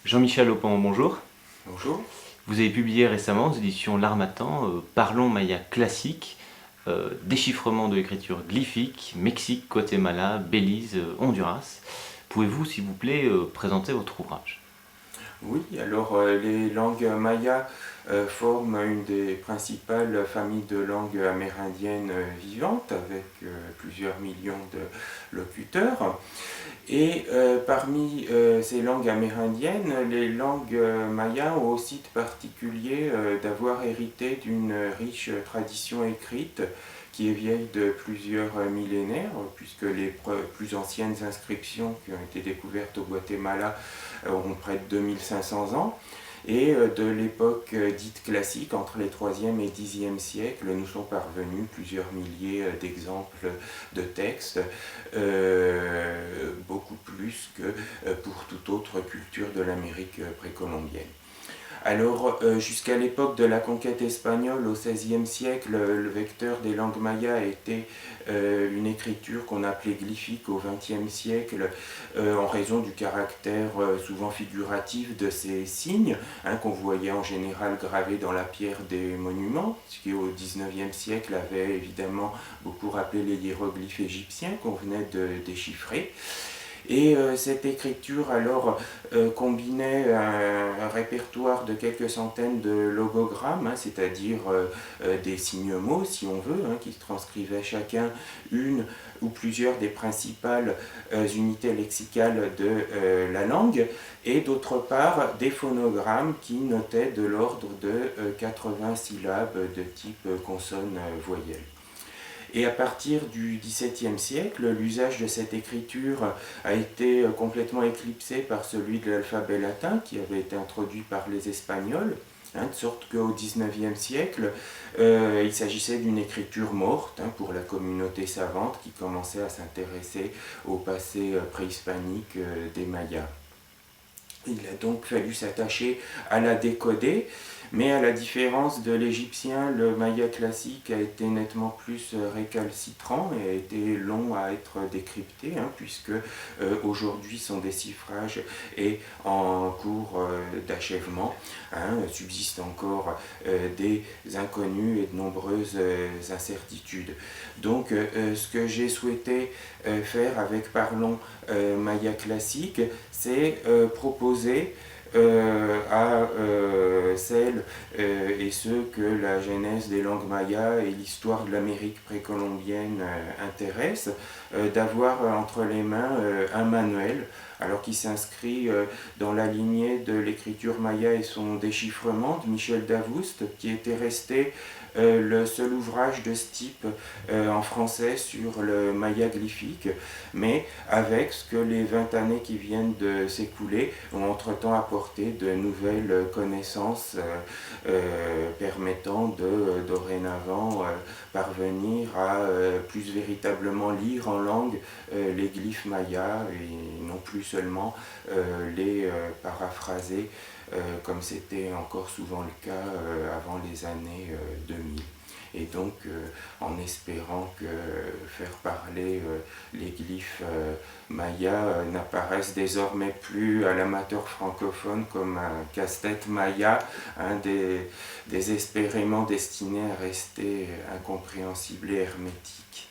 Jean-Michel Aupan, bonjour. Bonjour. Vous avez publié récemment aux éditions L'Harmattan Parlons Maya classique, déchiffrement de l'écriture glyphique, Mexique, Guatemala, Belize, Honduras. Pouvez-vous, s'il vous plaît, présenter votre ouvrage? Oui, alors les langues mayas forment une des principales familles de langues amérindiennes vivantes avec plusieurs millions de locuteurs. Et parmi ces langues amérindiennes, les langues mayas ont aussi de particulier d'avoir hérité d'une riche tradition écrite qui est vieille de plusieurs millénaires, puisque les plus anciennes inscriptions qui ont été découvertes au Guatemala ont près de 2500 ans. Et de l'époque dite classique, entre les 3e et 10e siècles, nous sont parvenus plusieurs milliers d'exemples de textes, beaucoup plus que pour toute autre culture de l'Amérique précolombienne. Alors, jusqu'à l'époque de la conquête espagnole, au XVIe siècle, le vecteur des langues mayas était une écriture qu'on appelait glyphique au XXe siècle, en raison du caractère souvent figuratif de ces signes, qu'on voyait en général gravés dans la pierre des monuments, ce qui au XIXe siècle avait évidemment beaucoup rappelé les hiéroglyphes égyptiens qu'on venait de déchiffrer. Et cette écriture alors combinait un répertoire de quelques centaines de logogrammes, c'est-à-dire des signes-mots si on veut, qui transcrivaient chacun une ou plusieurs des principales unités lexicales de la langue, et d'autre part des phonogrammes qui notaient de l'ordre de 80 syllabes de type consonne-voyelle. Et à partir du XVIIe siècle, l'usage de cette écriture a été complètement éclipsé par celui de l'alphabet latin qui avait été introduit par les Espagnols, de sorte qu'au XIXe siècle, il s'agissait d'une écriture morte pour la communauté savante qui commençait à s'intéresser au passé préhispanique des Mayas. Il a donc fallu s'attacher à la décoder, mais à la différence de l'égyptien, le maya classique a été nettement plus récalcitrant et a été long à être décrypté, puisque aujourd'hui son déchiffrage est en cours d'achèvement. Subsistent encore des inconnus et de nombreuses incertitudes. Donc ce que j'ai souhaité faire avec Parlons Maya classique, c'est proposer à celles et ceux que la genèse des langues mayas et l'histoire de l'Amérique précolombienne intéressent, d'avoir entre les mains un manuel, alors qui s'inscrit dans la lignée de l'écriture maya et son déchiffrement de Michel Davoust, qui était resté le seul ouvrage de ce type en français sur le maya glyphique, mais avec ce que les 20 années qui viennent de s'écouler ont entre-temps apporté de nouvelles connaissances permettant de dorénavant parvenir à plus véritablement lire en langue les glyphes mayas et non plus seulement les paraphraser comme c'était encore souvent le cas avant les années 2000. Et donc, en espérant que faire parler les glyphes mayas n'apparaissent désormais plus à l'amateur francophone comme un casse-tête maya, désespérément destiné à rester incompréhensible et hermétique.